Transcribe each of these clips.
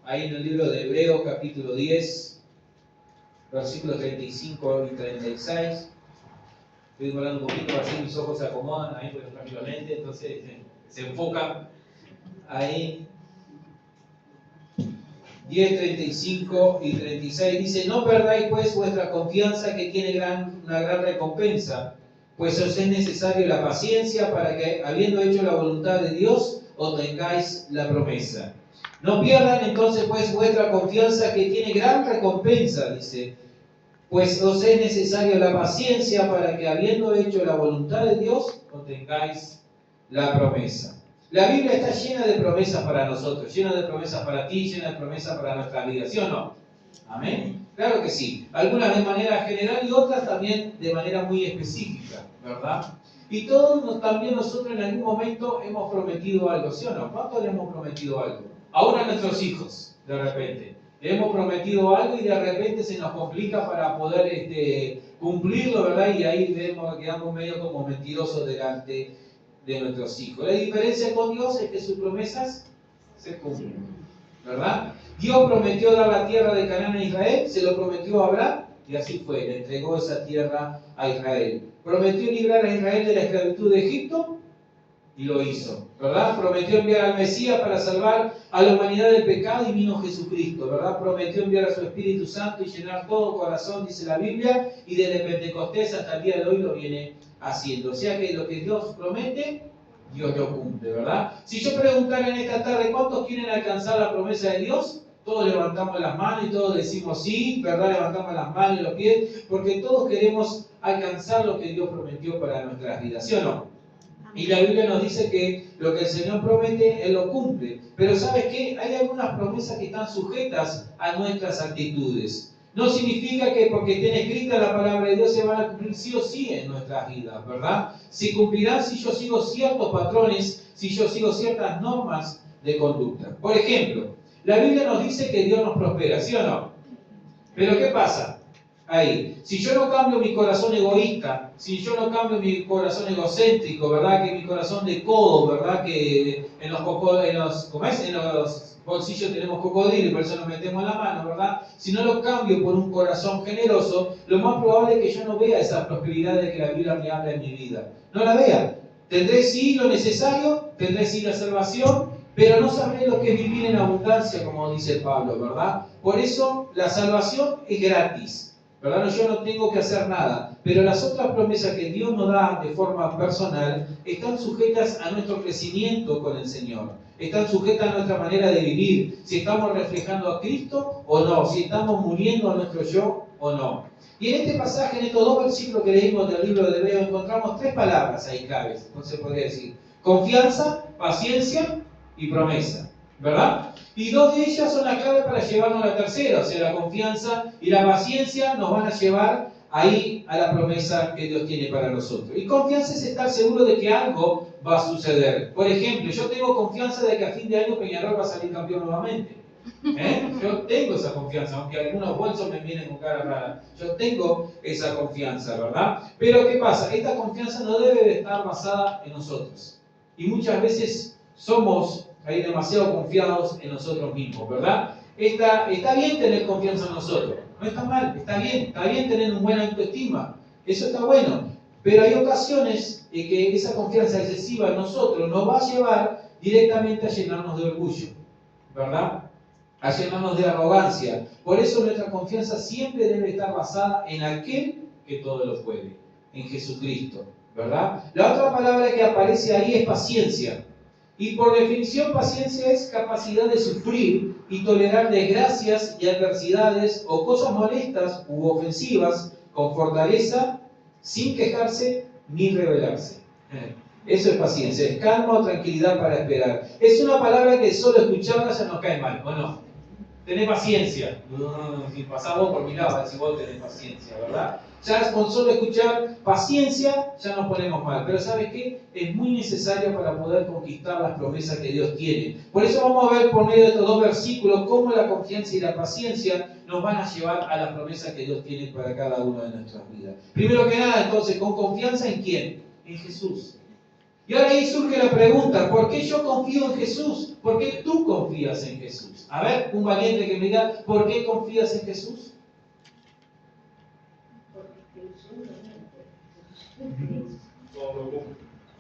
ahí en el libro de Hebreos, capítulo 10, versículos 35 y 36. Estoy demorando un poquito, así mis ojos se acomodan, ahí porque no cambio lente, entonces se enfocan ahí. 10, 35 y 36 dice: no perdáis pues vuestra confianza, que tiene una gran recompensa, pues os es necesario la paciencia para que, habiendo hecho la voluntad de Dios, obtengáis la promesa. No pierdan entonces pues vuestra confianza, que tiene gran recompensa, dice, pues os es necesario la paciencia para que, habiendo hecho la voluntad de Dios, obtengáis la promesa. La Biblia está llena de promesas para nosotros, llena de promesas para ti, llena de promesas para nuestra vida, ¿sí o no? ¿Amén? Claro que sí. Algunas de manera general y otras también de manera muy específica, ¿verdad? Y todos también nosotros en algún momento hemos prometido algo, ¿sí o no? ¿Cuántos le hemos prometido algo? Ahora a nuestros hijos, de repente. Le hemos prometido algo y de repente se nos complica para poder cumplirlo, ¿verdad? Y ahí quedamos medio como mentirosos delante de nuestros hijos. La diferencia con Dios es que sus promesas se cumplen, ¿verdad? Dios prometió dar la tierra de Canaán a Israel, se lo prometió a Abraham y así fue, le entregó esa tierra a Israel. Prometió librar a Israel de la esclavitud de Egipto y lo hizo, ¿verdad? Prometió enviar al Mesías para salvar a la humanidad del pecado y vino Jesucristo, ¿verdad? Prometió enviar a su Espíritu Santo y llenar todo corazón, dice la Biblia, y desde Pentecostés hasta el día de hoy lo viene haciendo. O sea que lo que Dios promete, Dios lo cumple, ¿verdad? Si yo preguntara en esta tarde cuántos quieren alcanzar la promesa de Dios, todos levantamos las manos y todos decimos sí, ¿verdad? Levantamos las manos y los pies, porque todos queremos alcanzar lo que Dios prometió para nuestras vidas, ¿sí o no? Y la Biblia nos dice que lo que el Señor promete, Él lo cumple. Pero ¿sabes qué? Hay algunas promesas que están sujetas a nuestras actitudes. No significa que porque estén escritas la palabra de Dios se van a cumplir sí o sí en nuestras vidas, ¿verdad? Se cumplirán si yo sigo ciertos patrones, si yo sigo ciertas normas de conducta. Por ejemplo, la Biblia nos dice que Dios nos prospera, ¿sí o no? Pero ¿qué pasa? Ahí, si yo no cambio mi corazón egoísta, si yo no cambio mi corazón egocéntrico, ¿verdad? Que mi corazón de codo, ¿verdad? Que en los bolsillos tenemos cocodrilo y por eso nos metemos la mano, ¿verdad? Si no lo cambio por un corazón generoso, lo más probable es que yo no vea esa prosperidad de que la Biblia me habla en mi vida. No la vea. Tendré sí lo necesario, tendré sí la salvación, pero no sabré lo que es vivir en abundancia, como dice Pablo, ¿verdad? Por eso la salvación es gratis. ¿Verdad? Yo no tengo que hacer nada, pero las otras promesas que Dios nos da de forma personal están sujetas a nuestro crecimiento con el Señor, están sujetas a nuestra manera de vivir, si estamos reflejando a Cristo o no, si estamos muriendo a nuestro yo o no. Y en este pasaje, en estos dos versículos que leímos del libro de Hebreos, encontramos tres palabras ahí claves, entonces podría decir: confianza, paciencia y promesa, ¿verdad? Y dos de ellas son la clave para llevarnos a la tercera, o sea, la confianza y la paciencia nos van a llevar ahí a la promesa que Dios tiene para nosotros. Y confianza es estar seguro de que algo va a suceder. Por ejemplo, yo tengo confianza de que a fin de año Peñarol va a salir campeón nuevamente. Yo tengo esa confianza, aunque algunos bolsos me vienen con cara rara. Yo tengo esa confianza, ¿verdad? Pero ¿qué pasa? Esta confianza no debe de estar basada en nosotros. Y muchas veces somos ahí demasiado confiados en nosotros mismos, ¿verdad? Está bien tener confianza en nosotros, no está mal, está bien tener una buena autoestima, eso está bueno, pero hay ocasiones en que esa confianza excesiva en nosotros nos va a llevar directamente a llenarnos de orgullo, ¿verdad? A llenarnos de arrogancia. Por eso nuestra confianza siempre debe estar basada en aquel que todo lo puede, en Jesucristo, ¿verdad? La otra palabra que aparece ahí es paciencia. Y por definición, paciencia es capacidad de sufrir y tolerar desgracias y adversidades o cosas molestas u ofensivas con fortaleza, sin quejarse ni rebelarse. Eso es paciencia, es calma o tranquilidad para esperar. Es una palabra que solo escucharla ya nos cae mal, ¿o no? Tenés paciencia. Si pasás vos por mi lado, si vos tenés paciencia, ¿verdad? Ya con solo escuchar paciencia ya nos ponemos mal. Pero ¿sabes qué? Es muy necesario para poder conquistar las promesas que Dios tiene. Por eso vamos a ver por medio de estos dos versículos cómo la confianza y la paciencia nos van a llevar a las promesas que Dios tiene para cada una de nuestras vidas. Primero que nada, entonces, ¿con confianza en quién? En Jesús. Y ahora ahí surge la pregunta: ¿por qué yo confío en Jesús? ¿Por qué tú confías en Jesús? A ver, un valiente que me diga, ¿por qué confías en Jesús?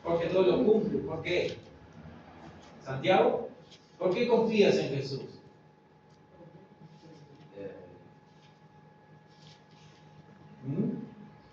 Porque todo lo cumple. ¿Por qué? Santiago, ¿por qué confías en Jesús?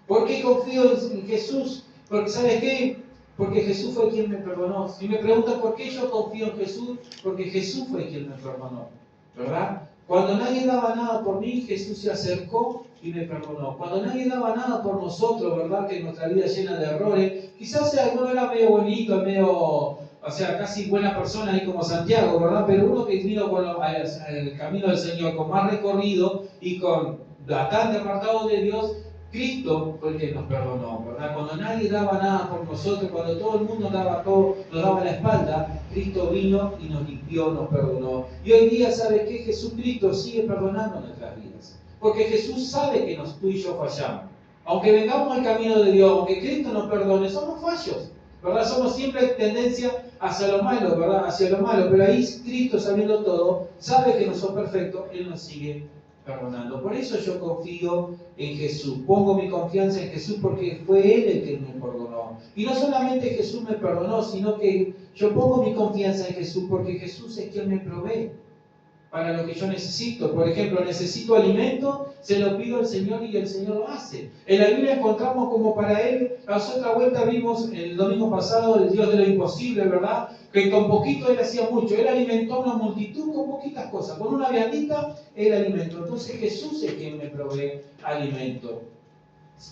¿Por qué confío en Jesús? Porque ¿sabes qué? Porque Jesús fue quien me perdonó. Si me preguntas por qué yo confío en Jesús, porque Jesús fue quien me perdonó, ¿verdad? Cuando nadie daba nada por mí, Jesús se acercó y me perdonó. Cuando nadie daba nada por nosotros, ¿verdad? Que nuestra vida llena de errores, quizás alguno era medio bonito, medio, o sea, casi buena persona, ahí como Santiago, ¿verdad? Pero uno que vino con el camino del Señor, con más recorrido y con bastante apartado de Dios, Cristo fue el que nos perdonó, ¿verdad? Cuando nadie daba nada por nosotros, cuando todo el mundo daba todo, nos daba la espalda, Cristo vino y nos limpió, nos perdonó. Y hoy día, ¿sabe qué? Jesucristo sigue perdonando nuestras vidas. Porque Jesús sabe que tú y yo fallamos. Aunque vengamos al camino de Dios, aunque Cristo nos perdone, somos fallos, ¿verdad? Somos siempre tendencia hacia lo malo, ¿verdad? Hacia lo malo. Pero ahí Cristo, sabiendo todo, sabe que no somos perfectos, Él nos sigue perdonando. Por eso yo confío en Jesús. Pongo mi confianza en Jesús porque fue Él el que me perdonó. Y no solamente Jesús me perdonó, sino que yo pongo mi confianza en Jesús porque Jesús es quien me provee para lo que yo necesito. Por ejemplo, necesito alimento, se lo pido al Señor y el Señor lo hace. En la Biblia encontramos como para Él, a otra vuelta vimos el domingo pasado el Dios de lo imposible, ¿verdad? Que con poquito Él hacía mucho. Él alimentó a una multitud con poquitas cosas. Con una viandita, Él alimentó. Entonces Jesús es quien me provee alimento.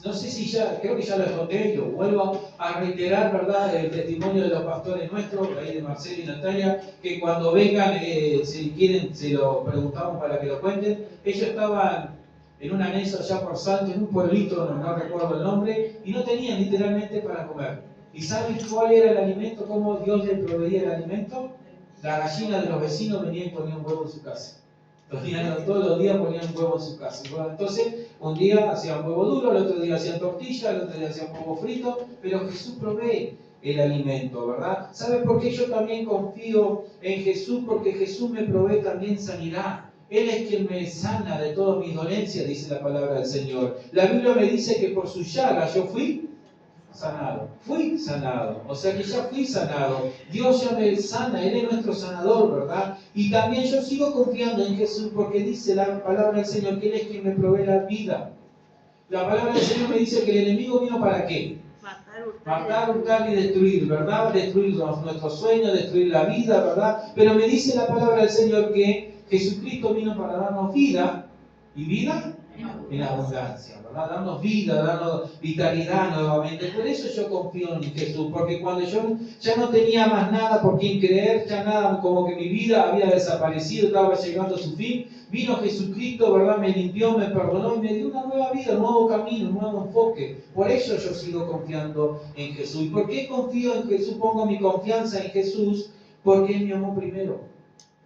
No sé si ya, creo que ya lo conté, yo vuelvo a reiterar, ¿verdad?, el testimonio de los pastores nuestros, ahí de Marcelo y Natalia, que cuando vengan, si quieren, se lo preguntamos para que lo cuenten. Ellos estaban en un anexo allá por Salto, en un pueblito, no recuerdo el nombre, y no tenían literalmente para comer. ¿Y saben cuál era el alimento? ¿Cómo Dios les proveía el alimento? La gallina de los vecinos venía y ponía un huevo en su casa. Todos los días ponían huevo en su casa. Entonces, un día hacían huevo duro, el otro día hacían tortilla, el otro día hacían huevo frito, pero Jesús provee el alimento, ¿verdad? ¿Sabe por qué yo también confío en Jesús? Porque Jesús me provee también sanidad. Él es quien me sana de todas mis dolencias, dice la palabra del Señor. La Biblia me dice que por su llaga yo fui sanado. Fui sanado. O sea que ya fui sanado. Dios ya me sana. Él es nuestro sanador, ¿verdad? Y también yo sigo confiando en Jesús porque dice la palabra del Señor que Él es quien me provee la vida. La palabra del Señor me dice que el enemigo vino ¿para qué? Matar, hurtar y destruir, ¿verdad? Destruir nuestros sueños, destruir la vida, ¿verdad? Pero me dice la palabra del Señor que Jesucristo vino para darnos vida. ¿Y vida? En abundancia, ¿verdad? Darnos vida, darnos vitalidad nuevamente. Por eso yo confío en Jesús, porque cuando yo ya no tenía más nada por quien creer, ya nada, como que mi vida había desaparecido, estaba llegando a su fin, vino Jesucristo, ¿verdad? Me limpió, me perdonó y me dio una nueva vida, un nuevo camino, un nuevo enfoque. Por eso yo sigo confiando en Jesús. ¿Y por qué confío en Jesús? Pongo mi confianza en Jesús porque Él me amó primero.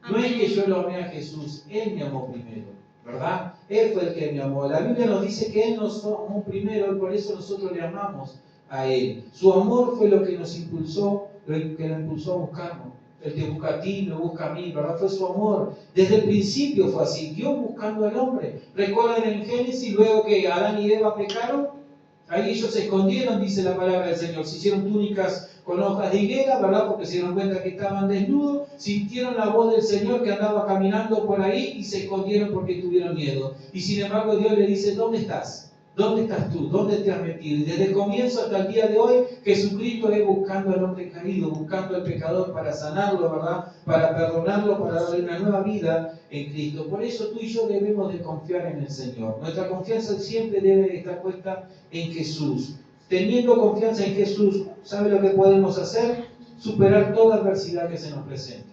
No es que yo lo amé a Jesús, Él me amó primero, ¿verdad? Él fue el que me amó. La Biblia nos dice que Él nos amó primero y por eso nosotros le amamos a Él. Su amor fue lo que nos impulsó, lo que nos impulsó a buscarnos. El que busca a ti, me busca a mí, ¿verdad? Fue su amor. Desde el principio fue así, Dios buscando al hombre. Recuerdan en Génesis, luego que Adán y Eva pecaron, ahí ellos se escondieron, dice la palabra del Señor. Se hicieron túnicas con hojas de higuera, ¿verdad? Porque se dieron cuenta que estaban desnudos, sintieron la voz del Señor que andaba caminando por ahí y se escondieron porque tuvieron miedo. Y sin embargo Dios le dice, ¿dónde estás? ¿Dónde estás tú? ¿Dónde te has metido? Y desde el comienzo hasta el día de hoy, Jesucristo es buscando al hombre caído, buscando al pecador para sanarlo, ¿verdad? Para perdonarlo, para darle una nueva vida en Cristo. Por eso tú y yo debemos de confiar en el Señor. Nuestra confianza siempre debe estar puesta en Jesús. Teniendo confianza en Jesús, ¿sabe lo que podemos hacer? Superar toda adversidad que se nos presente.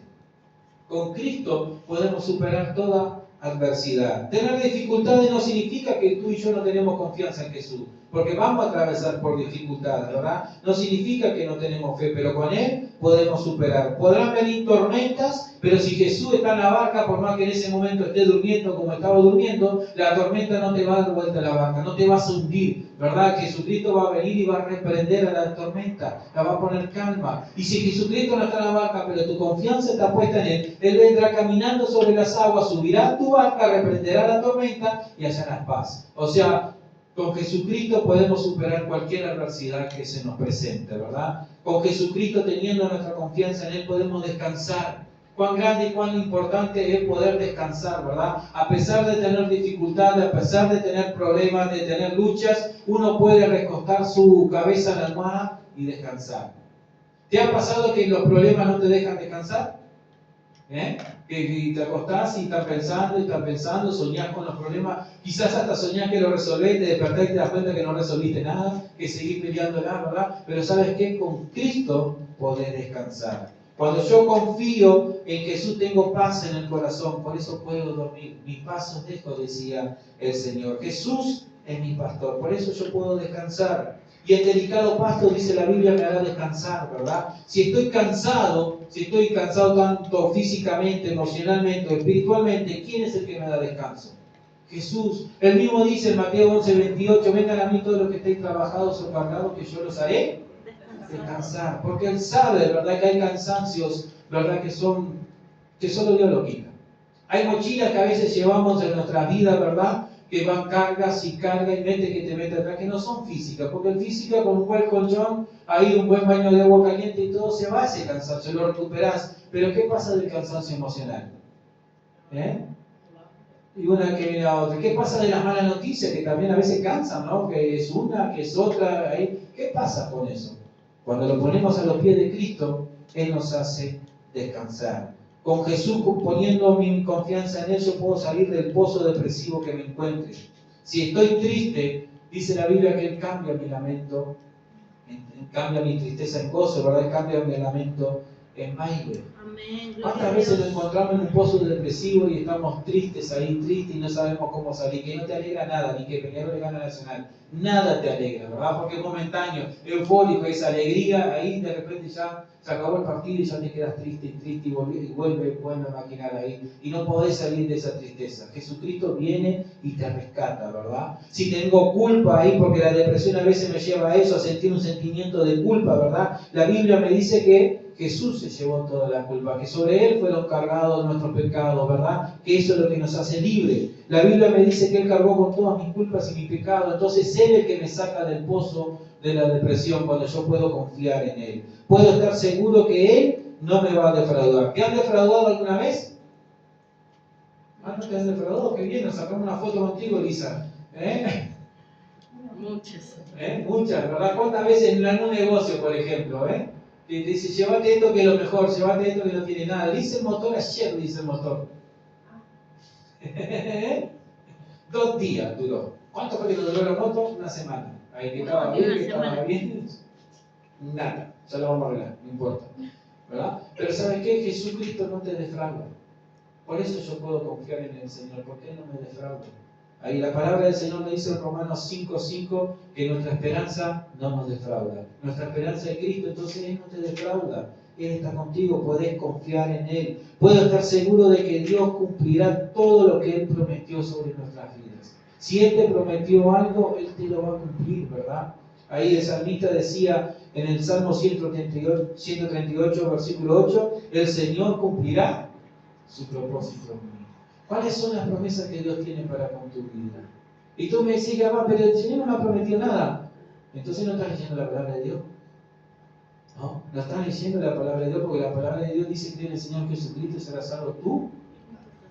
Con Cristo podemos superar toda adversidad. Tener dificultades no significa que tú y yo no tenemos confianza en Jesús, porque vamos a atravesar por dificultades, ¿verdad? No significa que no tenemos fe, pero con Él podemos superar. Podrán venir tormentas, pero si Jesús está en la barca, por más que en ese momento esté durmiendo como estaba durmiendo, la tormenta no te va a dar vuelta a la barca, no te vas a hundir, ¿verdad? Jesucristo va a venir y va a reprender a la tormenta, la va a poner calma. Y si Jesucristo no está en la barca, pero tu confianza está puesta en Él vendrá caminando sobre las aguas, subirá a tu barca, reprenderá la tormenta y hallarás paz. O sea, con Jesucristo podemos superar cualquier adversidad que se nos presente, ¿verdad? Con Jesucristo, teniendo nuestra confianza en Él, podemos descansar. Cuán grande y cuán importante es poder descansar, ¿verdad? A pesar de tener dificultades, a pesar de tener problemas, de tener luchas, uno puede recostar su cabeza en la almohada y descansar. ¿Te ha pasado que los problemas no te dejan descansar? Que te acostás y estás pensando, soñás con los problemas, quizás hasta soñás que lo resolvés, te despertás y te das cuenta que no resolviste nada, que seguís peleándola, ¿verdad? Pero ¿sabes qué? Con Cristo podés descansar. Cuando yo confío en Jesús tengo paz en el corazón, por eso puedo dormir. Mis pasos dejo, decía el Señor. Jesús es mi pastor, por eso yo puedo descansar. Y el delicado pasto, dice la Biblia, me hará descansar, ¿verdad? Si estoy cansado tanto físicamente, emocionalmente o espiritualmente, ¿quién es el que me da descanso? Jesús. Él mismo dice en Mateo 11:28, vengan a mí todos los que estéis trabajados o cargados, que yo los haré descansar. Porque Él sabe, ¿verdad?, que hay cansancios, ¿verdad?, que solo Dios lo quita. Hay mochilas que a veces llevamos en nuestra vida, ¿verdad?, que van cargas y carga y mete que te mete atrás, que no son físicas, porque el física con un buen colchón, ahí un buen baño de agua caliente y todo, se va ese cansancio, lo recuperás. Pero ¿qué pasa del cansancio emocional? Y una que viene a otra. ¿Qué pasa de las malas noticias, que también a veces cansan, ¿no? Que es una, que es otra. ¿Qué pasa con eso? Cuando lo ponemos a los pies de Cristo, Él nos hace descansar. Con Jesús, poniendo mi confianza en Él, yo puedo salir del pozo depresivo que me encuentre. Si estoy triste, dice la Biblia que Él cambia mi lamento, cambia mi tristeza en gozo, ¿verdad? Él cambia mi lamento en baile. ¿Cuántas veces nos encontramos en un pozo depresivo y estamos tristes ahí, tristes y no sabemos cómo salir? Que no te alegra nada, ni que Peñarol le gana Nacional. Nada te alegra, ¿verdad? Porque es momentáneo, eufórico, esa alegría, ahí de repente ya se acabó el partido y ya te quedas triste y vuelve a maquinar ahí. Y no podés salir de esa tristeza. Jesucristo viene y te rescata, ¿verdad? Si tengo culpa ahí, porque la depresión a veces me lleva a eso, a sentir un sentimiento de culpa, ¿verdad? La Biblia me dice que Jesús se llevó toda la culpa, que sobre Él fueron cargados nuestros pecados, ¿verdad? Que eso es lo que nos hace libres. La Biblia me dice que Él cargó con todas mis culpas y mis pecados, entonces Él es el que me saca del pozo de la depresión cuando yo puedo confiar en Él. Puedo estar seguro que Él no me va a defraudar. ¿Te han defraudado alguna vez? ¿No te han defraudado? Qué bien, nos sacamos una foto contigo, Lisa. Muchas. Muchas, ¿verdad? ¿Cuántas veces en un negocio, por ejemplo, que te dice, llévate esto que es lo mejor, llévate esto que no tiene nada? Dice el motor ayer, dice el motor. 2 días duró. ¿Cuánto fue que duró la moto? Una semana. Ahí que estaba bien, que estaba bien. Nada, ya lo vamos a arreglar, no importa. ¿Verdad? Pero ¿sabes qué? Jesucristo no te defrauda. Por eso yo puedo confiar en el Señor, porque Él no me defrauda. Ahí la palabra del Señor me dice en Romanos 5:5 que nuestra esperanza no nos defrauda. Nuestra esperanza es Cristo, entonces Él no te defrauda. Él está contigo, podés confiar en Él. Puedo estar seguro de que Dios cumplirá todo lo que Él prometió sobre nuestras vidas. Si Él te prometió algo, Él te lo va a cumplir, ¿verdad? Ahí el salmista decía en el Salmo 138, versículo 8, el Señor cumplirá su propósito en mí. ¿Cuáles son las promesas que Dios tiene para con tu vida? Y tú me decís, pero el Señor no me ha prometido nada. Entonces no estás leyendo la palabra de Dios. No estás leyendo la palabra de Dios, porque la palabra de Dios dice que en el Señor Jesucristo será salvo tú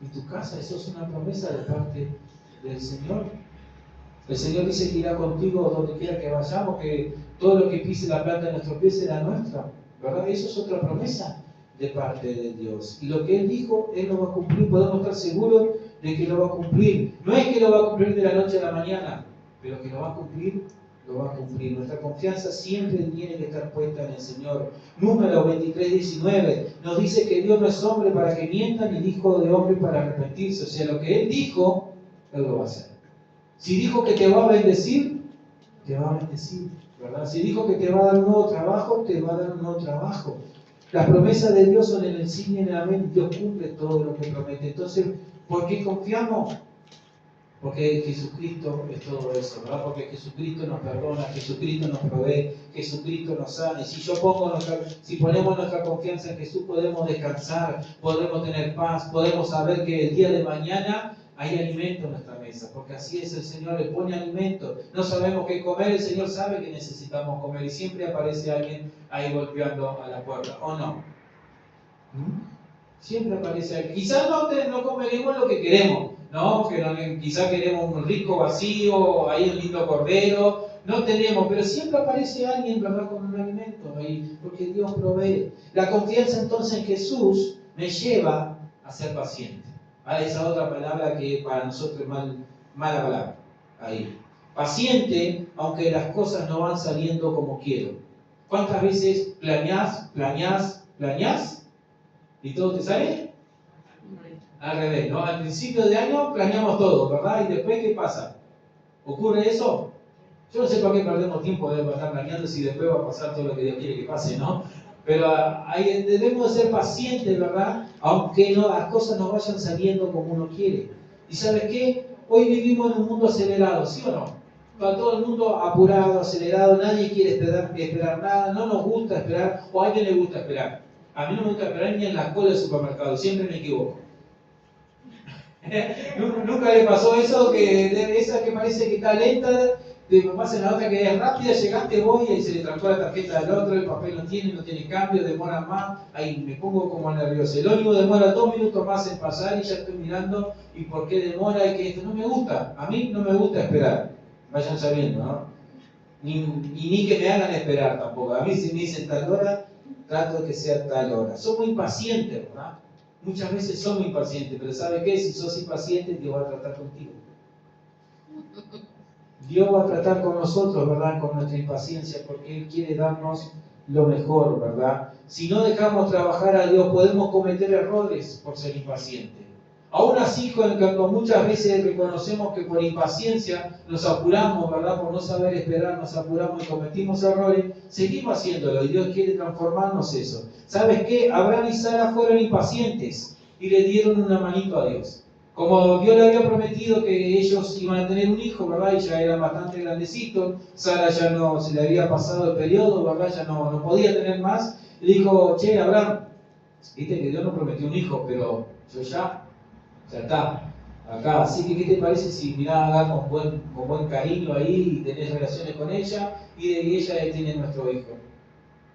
y tu casa. Eso es una promesa de parte del Señor. El Señor dice que irá contigo donde quiera que vayamos, que todo lo que pise la planta de nuestros pies será nuestra, ¿verdad? Eso es otra promesa de parte de Dios. Y lo que Él dijo, Él lo va a cumplir. Podemos estar seguros de que lo va a cumplir. No es que lo va a cumplir de la noche a la mañana, pero que lo va a cumplir, lo va a cumplir. Nuestra confianza siempre tiene que estar puesta en el Señor. Número 23:19 nos dice que Dios no es hombre para que mienta, ni hijo de hombre para arrepentirse. O sea, lo que Él dijo, Él lo va a hacer. Si dijo que te va a bendecir, te va a bendecir, ¿verdad? Si dijo que te va a dar un nuevo trabajo, te va a dar un nuevo trabajo. Las promesas de Dios son en el sí y en el amén. Dios cumple todo lo que promete. Entonces, ¿por qué confiamos? Porque Jesucristo es todo eso, ¿verdad? Porque Jesucristo nos perdona, Jesucristo nos provee, Jesucristo nos sana. Y si ponemos nuestra confianza en Jesús, podemos descansar, podemos tener paz, podemos saber que el día de mañana hay alimento en nuestra mesa, porque así es el Señor, le pone alimento. No sabemos qué comer, el Señor sabe que necesitamos comer y siempre aparece alguien ahí golpeando a la puerta, ¿o no? Siempre aparece alguien. Quizás no comeremos lo que queremos, ¿no? Quizás queremos un rico vacío, ahí un lindo cordero, no tenemos, pero siempre aparece alguien, ¿verdad?, con un alimento ahí, porque Dios provee. La confianza entonces en Jesús me lleva a ser paciente. Esa otra palabra que para nosotros es mala palabra. Ahí. Paciente, aunque las cosas no van saliendo como quiero. ¿Cuántas veces planeás y todo te sale? Al revés, ¿no? Al principio de año planeamos todo, ¿verdad? Y después, ¿qué pasa? ¿Ocurre eso? Yo no sé por qué perdemos tiempo de estar planeando si después va a pasar todo lo que Dios quiere que pase, ¿no? Pero ahí debemos de ser pacientes, ¿verdad? Aunque las cosas no vayan saliendo como uno quiere. ¿Y sabes qué? Hoy vivimos en un mundo acelerado, ¿sí o no? Está todo el mundo apurado, acelerado, nadie quiere esperar nada, no nos gusta esperar, o a alguien le gusta esperar. A mí no me gusta esperar ni en la cola del supermercado, siempre me equivoco. ¿Nunca le pasó eso? Que esa que parece que está lenta, te pasa en la otra que es rápida, llegaste, voy y se le trancó la tarjeta del otro, el papel no tiene cambio, demora más, ahí me pongo como nervioso. El ómnibus demora 2 minutos más en pasar y ya estoy mirando, ¿y por qué demora? Y que esto no me gusta, a mí no me gusta esperar, vayan sabiendo, ¿no? Ni que me hagan esperar tampoco, a mí si me dicen tal hora, trato de que sea tal hora. Somos impacientes, ¿verdad? Muchas veces somos impacientes, pero ¿sabe qué? Si sos impaciente, Dios va a tratar contigo. Dios va a tratar con nosotros, ¿verdad? Con nuestra impaciencia, porque Él quiere darnos lo mejor, ¿verdad? Si no dejamos trabajar a Dios, podemos cometer errores por ser impacientes. Aún así, cuando muchas veces reconocemos que por impaciencia nos apuramos, ¿verdad? Por no saber esperar, nos apuramos y cometimos errores, seguimos haciéndolo y Dios quiere transformarnos eso. ¿Sabes qué? Abraham y Sara fueron impacientes y le dieron una manito a Dios. Como Dios le había prometido que ellos iban a tener un hijo, ¿verdad? Y ya eran bastante grandecitos, Sara ya no se le había pasado el periodo, ¿verdad? Ya no podía tener más. Le dijo, che, Abraham, viste que Dios nos prometió un hijo, pero yo ya está, acá. Así que, ¿qué te parece si mirá con buen cariño ahí y tenés relaciones con ella y ella tiene nuestro hijo?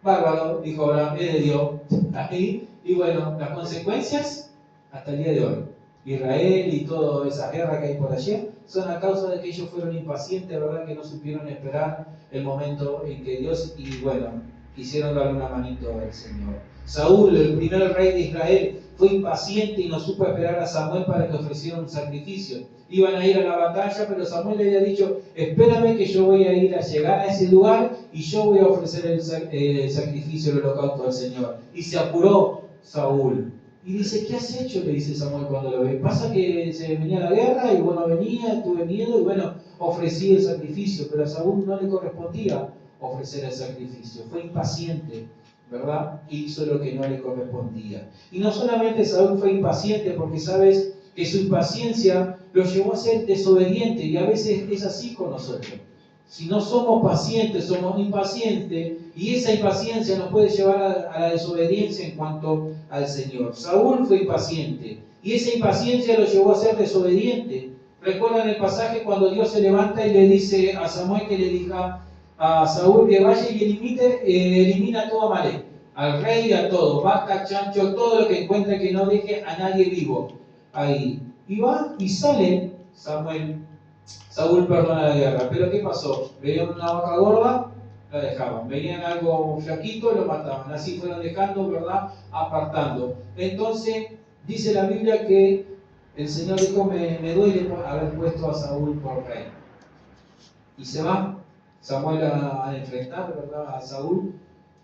Bárbaro, dijo Abraham, es de Dios. Ahí, y bueno, las consecuencias hasta el día de hoy. Israel y toda esa guerra que hay por allí son a causa de que ellos fueron impacientes, ¿verdad? Que no supieron esperar el momento en que Dios, y bueno, quisieron darle una manito al Señor. Saúl, el primer rey de Israel, fue impaciente y no supo esperar a Samuel para que ofreciera un sacrificio. Iban a ir a la batalla, pero Samuel le había dicho, espérame que yo voy a ir a llegar a ese lugar y yo voy a ofrecer el sacrificio, el holocausto al Señor. Y se apuró Saúl. Y dice, ¿qué has hecho? Le dice Samuel cuando lo ve. Pasa que se venía la guerra y bueno, venía, tuve miedo y bueno, ofrecí el sacrificio, pero a Saúl no le correspondía ofrecer el sacrificio. Fue impaciente, ¿verdad? Hizo lo que no le correspondía. Y no solamente Saúl fue impaciente, porque sabes que su impaciencia lo llevó a ser desobediente, y a veces es así con nosotros. Si no somos pacientes, somos impacientes, y esa impaciencia nos puede llevar a la desobediencia en cuanto al Señor. Saúl fue impaciente, y esa impaciencia lo llevó a ser desobediente. ¿Recuerdan el pasaje cuando Dios se levanta y le dice a Samuel que le diga a Saúl que vaya y elimina todo Amalek, al rey y a todo, vaca, chancho, todo lo que encuentre, que no deje a nadie vivo ahí? Y va y sale Saúl perdona la guerra. Pero ¿qué pasó? Veían una vaca gorda, la dejaban. Veían algo flaquito, lo mataban. Así fueron dejando, ¿verdad? Apartando. Entonces, dice la Biblia que el Señor dijo, me duele haber puesto a Saúl por rey. Y se va Samuel a enfrentar, ¿verdad?, a Saúl.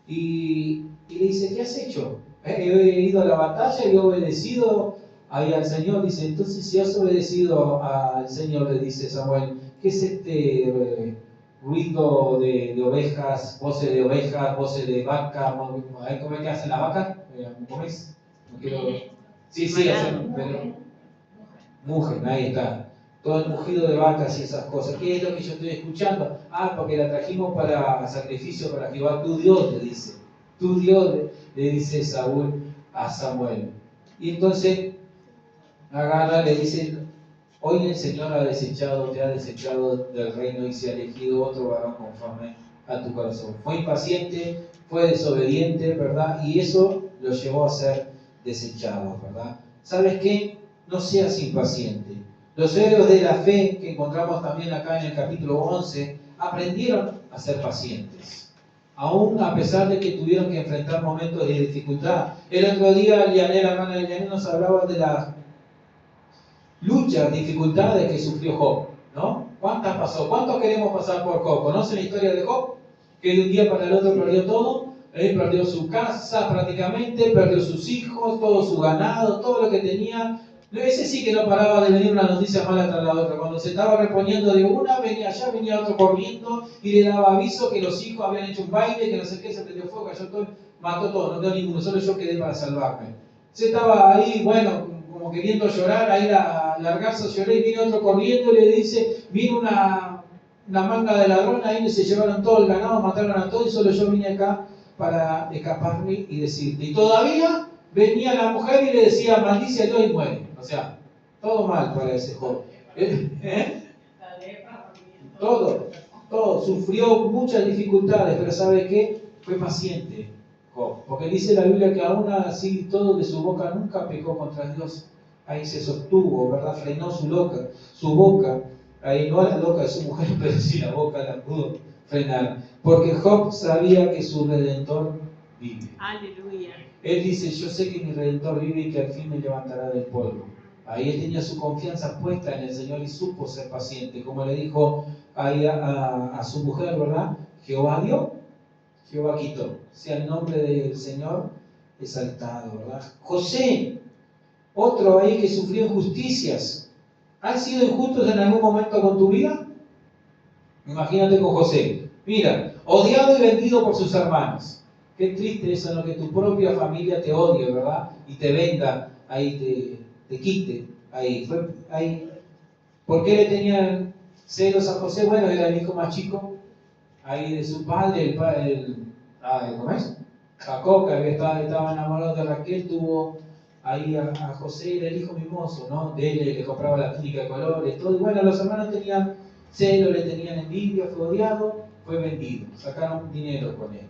Y le dice, ¿qué has hecho? He ido a la batalla y he obedecido ahí al Señor. Dice, entonces si has obedecido al Señor, le dice Samuel, ¿qué es este ruido de ovejas, voces de vaca? ¿Cómo es que hacen la vaca? ¿cómo es? No quiero... Sí, pero mujer, ahí está. Todo el mugido de vacas y esas cosas. ¿Qué es lo que yo estoy escuchando? Ah, porque la trajimos para sacrificio para Jehová, tu Dios, le dice. Tu Dios, le dice Saúl a Samuel. Y entonces agarra, le dice, hoy el Señor te ha desechado del reino y se ha elegido otro varón conforme a tu corazón. Fue impaciente, fue desobediente, ¿verdad? Y eso lo llevó a ser desechado, ¿verdad? ¿Sabes qué? No seas impaciente. Los héroes de la fe, que encontramos también acá en el capítulo 11, aprendieron a ser pacientes. Aún a pesar de que tuvieron que enfrentar momentos de dificultad. El otro día, la hermana Liané nos hablaba de las luchas, dificultades que sufrió Job, ¿no? ¿Cuántas pasó? ¿Cuántos queremos pasar por Job? ¿Conocen la historia de Job? Que de un día para el otro perdió todo. Él perdió su casa prácticamente, perdió sus hijos, todo su ganado, todo lo que tenía. Ese sí que no paraba de venir una noticia mala tras la otra. Cuando se estaba reponiendo de una, venía allá, venía otro corriendo y le daba aviso que los hijos habían hecho un baile, que no sé qué, se prendió fuego, cayó todo, mató todo, no quedó ninguno, solo yo quedé para salvarme. Se estaba ahí, bueno, como queriendo llorar, ahí largarse a llorar y viene otro corriendo y le dice, vino una manga de ladrones ahí, se llevaron todo el ganado, mataron a todos y solo yo vine acá para escaparme y decirte. Y todavía venía la mujer y le decía, maldice a Dios y muere. O sea, todo mal para ese Job. Todo. Sufrió muchas dificultades, pero ¿sabe qué? Fue paciente Job. Porque dice la Biblia que aún así todo de su boca nunca pecó contra Dios. Ahí se sostuvo, ¿verdad? Frenó su boca. Ahí no la boca de su mujer, pero sí la boca la pudo frenar. Porque Job sabía que su Redentor vive. Aleluya. Él dice, yo sé que mi Redentor vive y que al fin me levantará del polvo. Ahí él tenía su confianza puesta en el Señor y supo ser paciente. Como le dijo ahí a su mujer, ¿verdad? Jehová dio, Jehová quitó. Sea el nombre del Señor exaltado, ¿verdad? José, otro ahí que sufrió injusticias. ¿Han sido injustos en algún momento con tu vida? Imagínate con José. Mira, odiado y vendido por sus hermanos. Qué triste eso, ¿no? Que tu propia familia te odie, ¿verdad? Y te venda, ahí te quite. Ahí. ¿Por qué le tenían celos a José? Bueno, era el hijo más chico, ahí de su padre, ¿cómo es? Jacob, que estaba enamorado de Raquel, tuvo ahí a José, era el hijo mimoso, ¿no? De él le compraba la túnica de colores, todo. Y bueno, los hermanos tenían celos, le tenían envidia, fue odiado, fue vendido, sacaron dinero con él.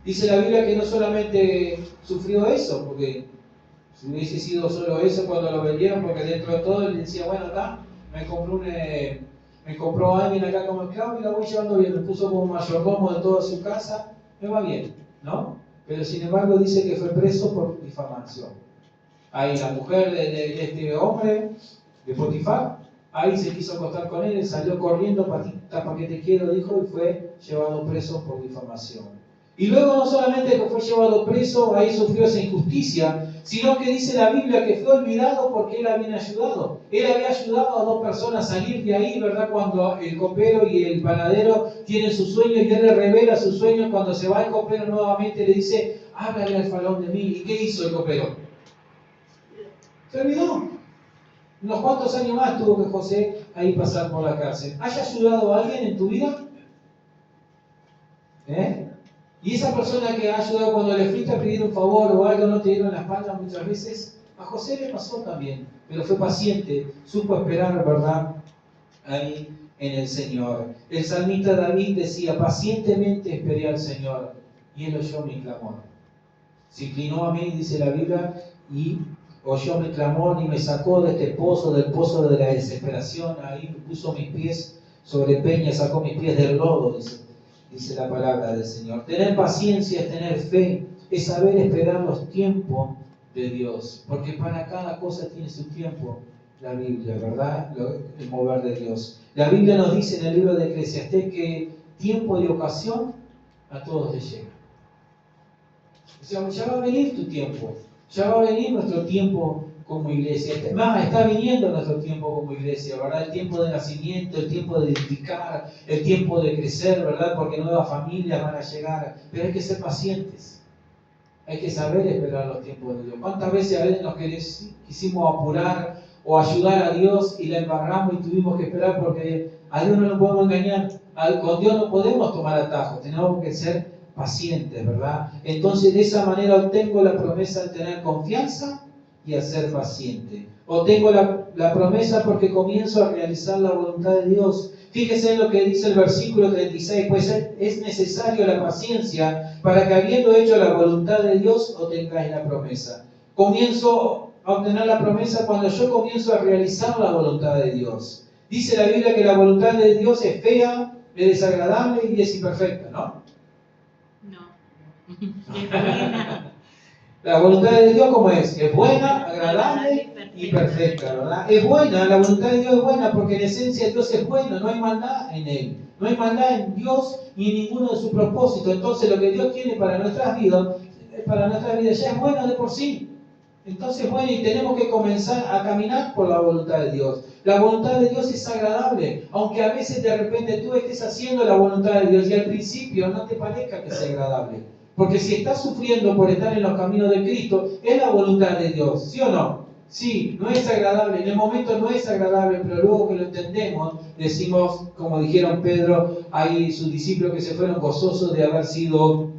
Dice la Biblia que no solamente sufrió eso, porque si hubiese sido solo eso cuando lo vendieron, porque dentro de todo él decía, bueno, acá me compró a alguien acá como esclavo y la voy llevando bien, me puso como mayordomo de toda su casa, me va bien, ¿no? Pero sin embargo dice que fue preso por difamación. Ahí la mujer de este hombre, de Potifar, ahí se quiso acostar con él, salió corriendo, patita pa' que te quiero, dijo, y fue llevado preso por difamación. Y luego no solamente que fue llevado preso, ahí sufrió esa injusticia, sino que dice la Biblia que fue olvidado porque él había ayudado. Él había ayudado a dos personas a salir de ahí, ¿verdad? Cuando el copero y el panadero tienen su sueño y él le revela su sueño, cuando se va el copero nuevamente le dice, háblale al faraón de mí. ¿Y qué hizo el copero? Se olvidó. Unos cuantos años más tuvo que José ahí pasar por la cárcel. ¿Has ayudado a alguien en tu vida? Y esa persona que ha ayudado cuando le fuiste a pedir un favor o algo, no te dieron la espalda muchas veces, a José le pasó también, pero fue paciente, supo esperar, ¿verdad? Ahí en el Señor. El salmista David decía, pacientemente esperé al Señor y Él oyó mi clamor. Se inclinó a mí, dice la Biblia, y oyó mi clamor y me sacó de este pozo, del pozo de la desesperación. Ahí puso mis pies sobre peña, sacó mis pies del lodo, dice la palabra del Señor. Tener paciencia es tener fe, es saber esperar los tiempos de Dios, porque para cada cosa tiene su tiempo, la Biblia, ¿verdad? El mover de Dios. La Biblia nos dice en el libro de Eclesiastés que tiempo y ocasión a todos les llega. O sea, ya va a venir tu tiempo, ya va a venir nuestro tiempo como iglesia. Más, está viniendo nuestro tiempo como iglesia, ¿verdad? El tiempo de nacimiento, el tiempo de edificar, el tiempo de crecer, ¿verdad? Porque nuevas familias van a llegar, pero hay que ser pacientes. Hay que saber esperar los tiempos de Dios. ¿Cuántas veces a veces nos quisimos apurar o ayudar a Dios y la embarramos y tuvimos que esperar? Porque a Dios no lo podemos engañar. Con Dios no podemos tomar atajos. Tenemos que ser pacientes, ¿verdad? Entonces de esa manera obtengo la promesa de tener confianza y a ser paciente. Obtengo la promesa porque comienzo a realizar la voluntad de Dios. Fíjese en lo que dice el versículo 36, pues es necesario la paciencia para que habiendo hecho la voluntad de Dios obtengáis la promesa. Comienzo a obtener la promesa cuando yo comienzo a realizar la voluntad de Dios. Dice la Biblia que la voluntad de Dios es fea, es desagradable y es imperfecta, ¿no? No, es buena. La voluntad de Dios, ¿cómo es? Es buena, agradable y perfecta, ¿verdad? Es buena, la voluntad de Dios es buena porque en esencia Dios es bueno, no hay maldad en Él. No hay maldad en Dios ni en ninguno de sus propósitos. Entonces lo que Dios tiene para nuestras vidas ya es bueno de por sí. Entonces, bueno, y tenemos que comenzar a caminar por la voluntad de Dios. La voluntad de Dios es agradable, aunque a veces de repente tú estés haciendo la voluntad de Dios y al principio no te parezca que sea agradable. Porque si estás sufriendo por estar en los caminos de Cristo, es la voluntad de Dios, ¿sí o no? Sí, no es agradable, en el momento no es agradable, pero luego que lo entendemos, decimos, como dijeron Pedro, hay sus discípulos que se fueron gozosos de haber sido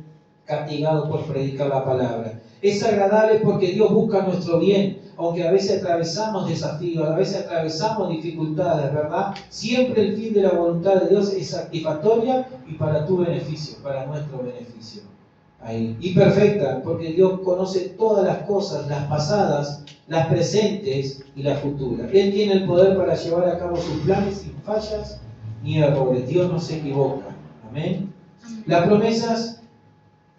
castigados por predicar la palabra. Es agradable porque Dios busca nuestro bien, aunque a veces atravesamos desafíos, a veces atravesamos dificultades, ¿verdad? Siempre el fin de la voluntad de Dios es satisfactoria y para tu beneficio, para nuestro beneficio. Ahí. Y perfecta, porque Dios conoce todas las cosas, las pasadas, las presentes y las futuras. Él tiene el poder para llevar a cabo sus planes sin fallas ni errores. Dios no se equivoca. Amén. Las promesas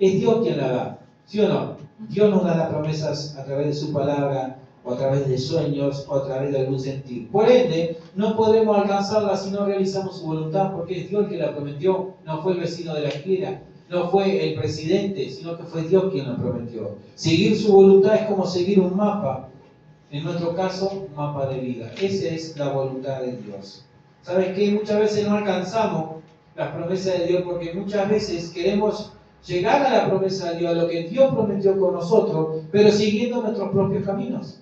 es Dios quien las da, ¿sí o no? Dios nos da las promesas a través de su palabra, o a través de sueños, o a través de algún sentir. Por ende, no podremos alcanzarlas si no realizamos su voluntad, porque es Dios el que la prometió, no fue el vecino de la esquina, no fue el presidente, sino que fue Dios quien lo prometió. Seguir su voluntad es como seguir un mapa, en nuestro caso, un mapa de vida. Esa es la voluntad de Dios. ¿Sabes qué? Muchas veces no alcanzamos las promesas de Dios porque muchas veces queremos llegar a la promesa de Dios, a lo que Dios prometió con nosotros, pero siguiendo nuestros propios caminos.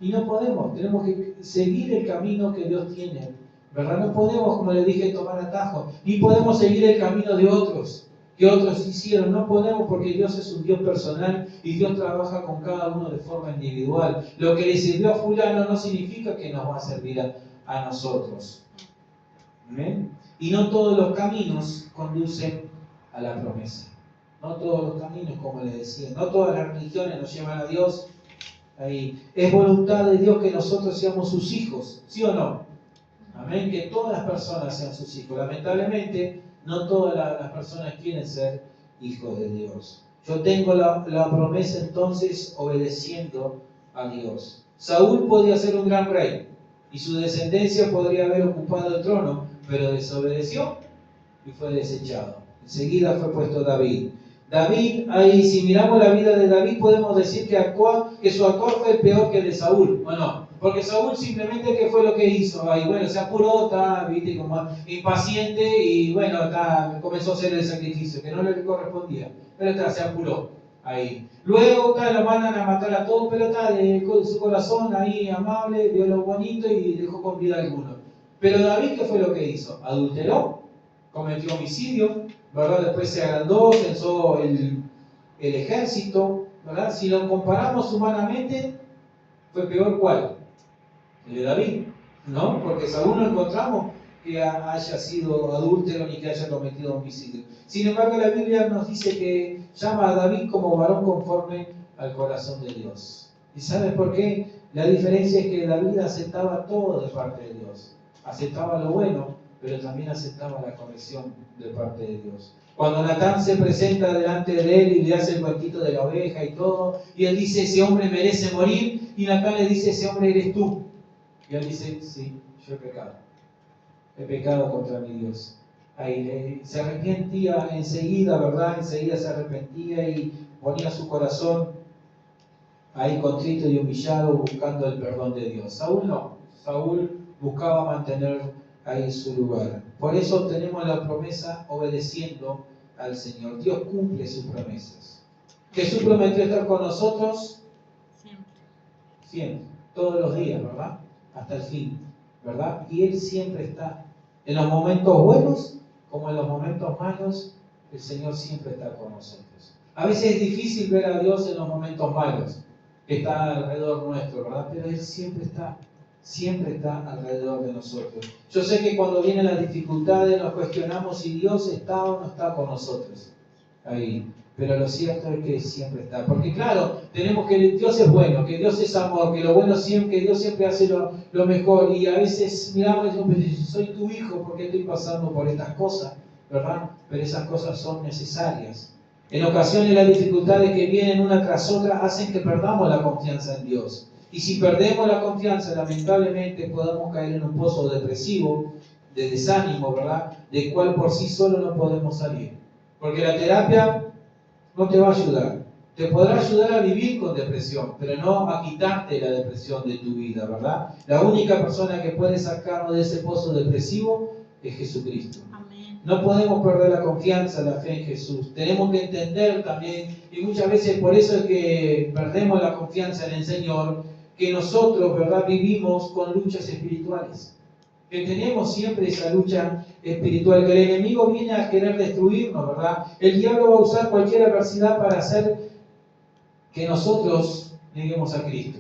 Y no podemos, tenemos que seguir el camino que Dios tiene, ¿verdad? No podemos, como le dije, tomar atajos, ni podemos seguir el camino de otros, que otros hicieron. No podemos porque Dios es un Dios personal y Dios trabaja con cada uno de forma individual. Lo que le sirvió a fulano no significa que nos va a servir a nosotros. ¿Amén? Y no todos los caminos conducen a la promesa. No todos los caminos, como les decía, no todas las religiones nos llevan a Dios. Ahí. Es voluntad de Dios que nosotros seamos sus hijos, ¿sí o no? Amén, que todas las personas sean sus hijos. Lamentablemente, no todas las personas quieren ser hijos de Dios. Yo tengo la promesa entonces obedeciendo a Dios. Saúl podía ser un gran rey y su descendencia podría haber ocupado el trono, pero desobedeció y fue desechado. Enseguida fue puesto David. David, ahí si miramos la vida de David podemos decir que su actuar fue peor que el de Saúl, ¿o no? Porque Saúl simplemente, ¿qué fue lo que hizo? Ahí, bueno, se apuró, está, viste, como impaciente y bueno, comenzó a hacer el sacrificio, que no le correspondía, pero se apuró ahí. Luego lo mandan a matar a todos, pero con su corazón ahí amable, vio lo bonito y dejó con vida a alguno. Pero David, ¿qué fue lo que hizo? Adulteró, cometió homicidio, ¿verdad? Después se agrandó, censó el ejército, ¿verdad? Si lo comparamos humanamente, fue peor ¿cuál? El de David, ¿no? Porque Saúl no encontramos que haya sido adúltero ni que haya cometido homicidio. Sin embargo, la Biblia nos dice que llama a David como varón conforme al corazón de Dios. ¿Y sabes por qué? La diferencia es que David aceptaba todo de parte de Dios. Aceptaba lo bueno, pero también aceptaba la corrección de parte de Dios. Cuando Natán se presenta delante de él y le hace el cuentito de la oveja y todo, y él dice, ese hombre merece morir, y Natán le dice, ese hombre eres tú. Y él dice, sí, yo he pecado contra mi Dios. Ahí se arrepentía enseguida, ¿verdad? Enseguida se arrepentía y ponía su corazón ahí contrito y humillado buscando el perdón de Dios. Saúl no, Saúl buscaba mantener ahí su lugar. Por eso tenemos la promesa obedeciendo al Señor. Dios cumple sus promesas. Jesús prometió estar con nosotros Siempre. siempre, todos los días, ¿verdad? Hasta el fin, ¿verdad? Y Él siempre está. En los momentos buenos como en los momentos malos, el Señor siempre está con nosotros. A veces es difícil ver a Dios en los momentos malos, que está alrededor nuestro, ¿verdad? Pero Él siempre está alrededor de nosotros. Yo sé que cuando vienen las dificultades nos cuestionamos si Dios está o no está con nosotros. Ahí. Pero lo cierto es que siempre está. Porque claro, tenemos que Dios es bueno, que Dios es amor, que lo bueno siempre, que Dios siempre hace lo mejor. Y a veces miramos y decimos, soy tu hijo, ¿por qué estoy pasando por estas cosas? ¿Verdad? Pero esas cosas son necesarias. En ocasiones las dificultades que vienen una tras otra hacen que perdamos la confianza en Dios. Y si perdemos la confianza, lamentablemente podemos caer en un pozo depresivo, de desánimo, ¿verdad? Del cual por sí solo no podemos salir. Porque la terapia no te va a ayudar. Te podrá ayudar a vivir con depresión, pero no a quitarte la depresión de tu vida, ¿verdad? La única persona que puede sacarnos de ese pozo depresivo es Jesucristo. Amén. No podemos perder la confianza, la fe en Jesús. Tenemos que entender también, y muchas veces por eso es que perdemos la confianza en el Señor, que nosotros, ¿verdad?, vivimos con luchas espirituales. Que tenemos siempre esa lucha espiritual, que el enemigo viene a querer destruirnos, ¿verdad? El diablo va a usar cualquier adversidad para hacer que nosotros neguemos a Cristo.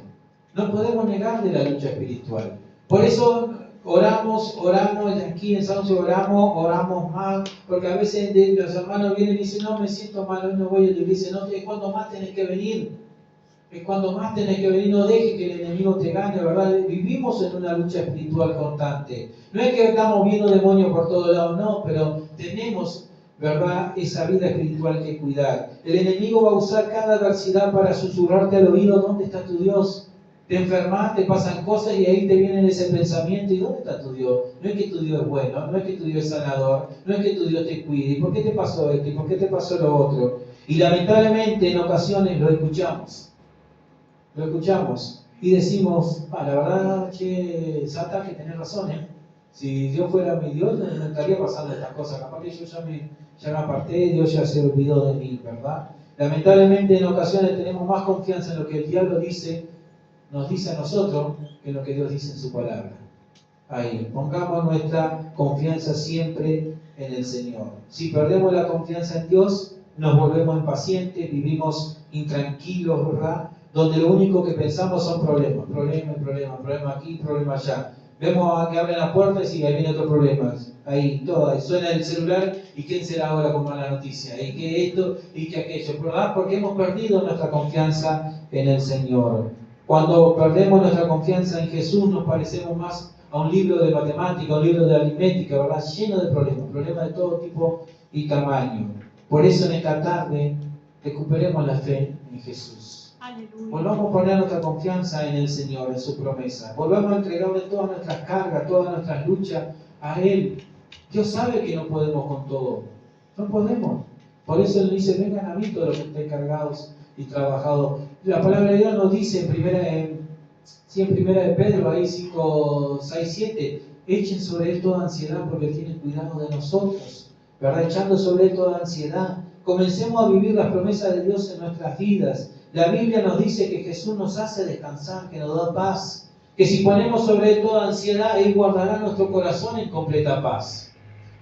No podemos negarle la lucha espiritual. Por eso oramos aquí en Sauce oramos más, porque a veces los hermanos vienen y dicen, no, me siento mal, hoy no voy a la iglesia. No, es cuando más tenés que venir. Es cuando más tenés que venir, no dejes que el enemigo te gane, ¿verdad? Vivimos en una lucha espiritual constante. No es que estamos viendo demonios por todos lados, no, pero tenemos, ¿verdad?, esa vida espiritual que cuidar. El enemigo va a usar cada adversidad para susurrarte al oído, ¿dónde está tu Dios? Te enfermas, te pasan cosas y ahí te viene ese pensamiento, ¿y dónde está tu Dios? No es que tu Dios es bueno, no es que tu Dios es sanador, no es que tu Dios te cuide, ¿y por qué te pasó esto? ¿Y por qué te pasó lo otro? Y lamentablemente en ocasiones lo escuchamos. Lo escuchamos y decimos, la verdad, Santa, que tenés razón, ¿eh? Si Dios fuera mi Dios, no estaría pasando estas cosas. Capaz que yo ya me aparté, Dios ya se olvidó de mí, ¿verdad? Lamentablemente en ocasiones tenemos más confianza en lo que el diablo nos dice a nosotros, que en lo que Dios dice en su palabra. Ahí, pongamos nuestra confianza siempre en el Señor. Si perdemos la confianza en Dios, nos volvemos impacientes, vivimos intranquilos, ¿verdad? Donde lo único que pensamos son problemas aquí, problemas allá. Vemos que abren la puerta y sí, ahí viene otro problema. Ahí, todo, ahí suena el celular y quién será ahora con mala noticia. Y que esto y que aquello, ¿verdad? Porque hemos perdido nuestra confianza en el Señor. Cuando perdemos nuestra confianza en Jesús, nos parecemos más a un libro de matemática, un libro de aritmética, ¿verdad? Lleno de problemas de todo tipo y tamaño. Por eso en esta tarde recuperemos la fe en Jesús. Aleluya. Volvamos a poner nuestra confianza en el Señor, en su promesa. Volvamos a entregarle todas nuestras cargas, todas nuestras luchas a Él. Dios sabe que no podemos con todo. No podemos. Por eso Él dice, vengan a mí todos los que estén cargados y trabajados. La palabra de Dios nos dice en primera de Pedro, ahí 5, 6, 7, echen sobre Él toda ansiedad porque Él tiene cuidado de nosotros, ¿verdad? Echando sobre Él toda ansiedad. Comencemos a vivir las promesas de Dios en nuestras vidas. La Biblia nos dice que Jesús nos hace descansar, que nos da paz, que si ponemos sobre Él toda ansiedad, Él guardará nuestro corazón en completa paz.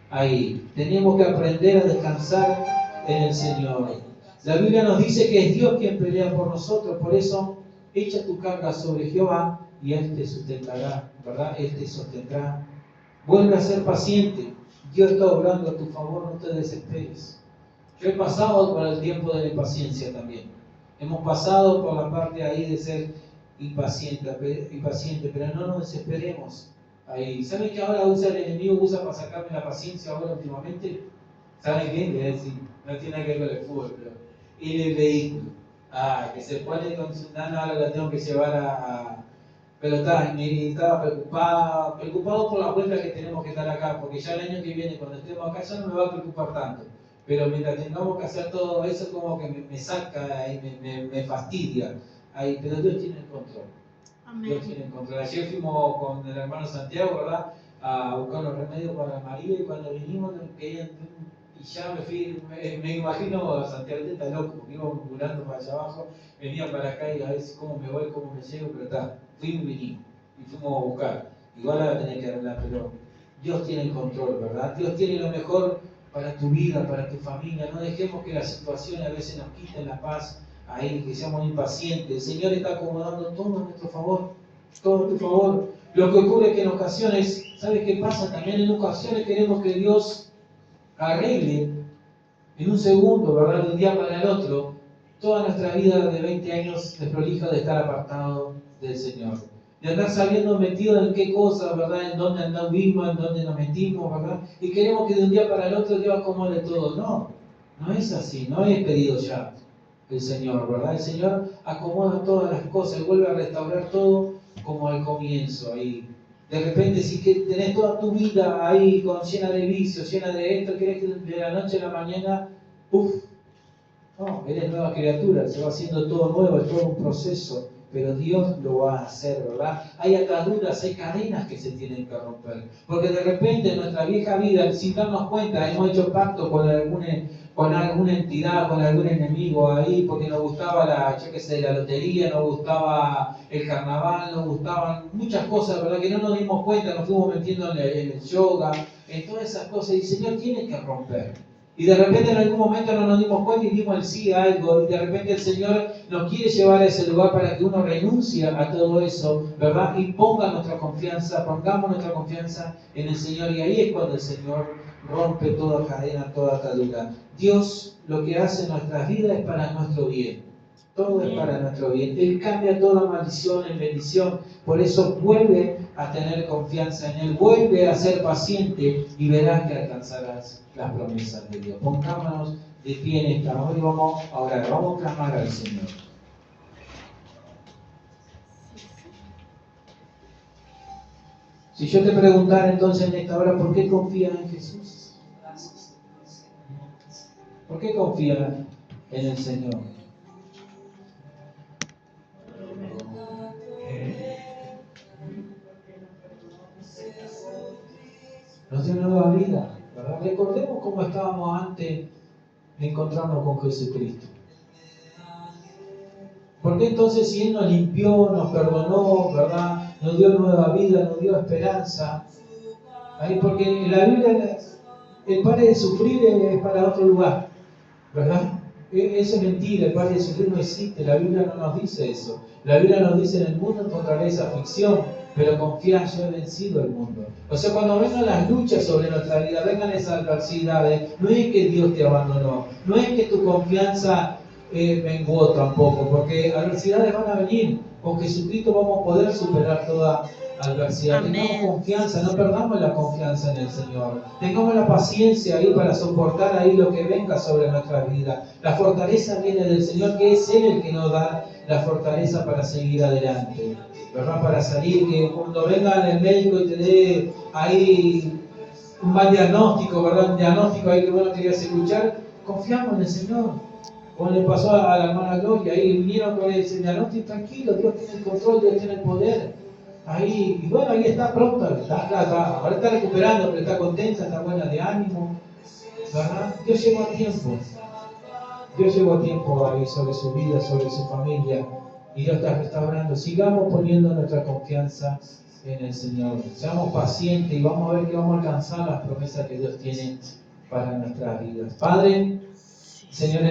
Ahí, tenemos que aprender a descansar en el Señor. La Biblia nos dice que es Dios quien pelea por nosotros, por eso echa tu carga sobre Jehová y Él te sustentará, ¿verdad? Él te sostendrá. Vuelve a ser paciente. Dios está obrando a tu favor, no te desesperes. Yo he pasado por el tiempo de la impaciencia también. Hemos pasado por la parte ahí de ser impaciente, pero no nos desesperemos. Ahí. ¿Saben que ahora el enemigo usa para sacarme la paciencia ahora últimamente? ¿Saben qué? Le voy a decir, no tiene nada que ver con el fútbol, pero en el vehículo. Que se pone con su nana, ahora la tengo que llevar pero estaba preocupado por la vuelta que tenemos que dar acá, porque ya el año que viene, cuando estemos acá, ya no me va a preocupar tanto. Pero mientras tengamos que hacer todo eso, como que me saca y me fastidia. Ahí, pero Dios tiene el control. Amén. Dios tiene el control. Ayer fuimos con el hermano Santiago, ¿verdad?, a buscar los remedios para María, y cuando vinimos, y ya me fui, me imagino a Santiago está loco, porque íbamos volando para allá abajo, venía para acá y a ver cómo me voy, cómo me llego, pero está, fui y vení, y fuimos a buscar. Igual la tenés que arreglar, pero Dios tiene el control, ¿verdad? Dios tiene lo mejor para tu vida, para tu familia. No dejemos que las situaciones a veces nos quiten la paz ahí, que seamos impacientes. El Señor está acomodando todo a nuestro favor, todo a tu favor. Lo que ocurre es que en ocasiones, ¿sabes qué pasa? También en ocasiones queremos que Dios arregle en un segundo, ¿verdad? De un día para el otro, toda nuestra vida de 20 años desprolija de estar apartado del Señor. De andar sabiendo metido en qué cosas, ¿verdad? En dónde anduvimos, en dónde nos metimos, ¿verdad? Y queremos que de un día para el otro Dios acomode todo. No, no es así, no es pedido ya el Señor, ¿verdad? El Señor acomoda todas las cosas y vuelve a restaurar todo como al comienzo ahí. De repente, si tenés toda tu vida ahí llena de vicios, llena de esto, querés que de la noche a la mañana, no, eres nueva criatura, se va haciendo todo nuevo, es todo un proceso, pero Dios lo va a hacer, ¿verdad? Hay ataduras, hay cadenas que se tienen que romper, porque de repente en nuestra vieja vida, sin darnos cuenta, hemos hecho pacto con alguna entidad, con algún enemigo ahí, porque nos gustaba la lotería, nos gustaba el carnaval, nos gustaban muchas cosas, ¿verdad? Que no nos dimos cuenta, nos fuimos metiendo en el yoga, en todas esas cosas, y el Señor tiene que romper. Y de repente en algún momento no nos dimos cuenta y dimos el sí a algo, y de repente el Señor nos quiere llevar a ese lugar para que uno renuncie a todo eso, ¿verdad? Y pongamos nuestra confianza en el Señor, y ahí es cuando el Señor rompe toda cadena, toda atadura. Dios lo que hace en nuestras vidas es para nuestro bien. Todo es para nuestro bien. Él cambia toda maldición en bendición. Por eso vuelve a tener confianza en Él. Vuelve a ser paciente y verás que alcanzarás las promesas de Dios. Pongámonos de pie en esta hora y vamos a orar. Vamos a clamar al Señor. Si yo te preguntara entonces en esta hora, ¿por qué confías en Jesús? ¿Por qué confías en el Señor? Nos dio nueva vida, ¿verdad? Recordemos cómo estábamos antes de encontrarnos con Jesucristo. ¿Por qué entonces si Él nos limpió, nos perdonó, ¿verdad? Nos dio nueva vida, nos dio esperanza? Ahí porque en la Biblia el padre de sufrir es para otro lugar, ¿verdad? Eso es mentira, el padre de sufrir no existe, la Biblia no nos dice eso. La Biblia nos dice: en el mundo encontraréis aflicción, pero confiad, yo he vencido el mundo. O sea, cuando vengan las luchas sobre nuestra vida, vengan esas adversidades, no es que Dios te abandonó, no es que tu confianza menguó tampoco, porque adversidades van a venir. Con Jesucristo vamos a poder superar toda adversidad. Amén. Tengamos confianza, no perdamos la confianza en el Señor. Tengamos la paciencia ahí para soportar ahí lo que venga sobre nuestra vida. La fortaleza viene del Señor, que es Él el que nos da la fortaleza para seguir adelante, ¿verdad? Para salir, que cuando venga el médico y te dé ahí un mal diagnóstico, ¿verdad? Un diagnóstico ahí que vos no querías escuchar, confiamos en el Señor. Como le pasó a la hermana Gloria, ahí vinieron con ese diagnóstico: tranquilo, Dios tiene el control, Dios tiene el poder. Ahí, y bueno, ahí está pronta, ahora está recuperando, pero está contenta, está buena de ánimo, ¿verdad? Dios llegó a tiempo. Dios llegó a tiempo ahí sobre su vida, sobre su familia, y Dios está restaurando. Sigamos poniendo nuestra confianza en el Señor. Seamos pacientes y vamos a ver que vamos a alcanzar las promesas que Dios tiene para nuestras vidas. Padre, Señor,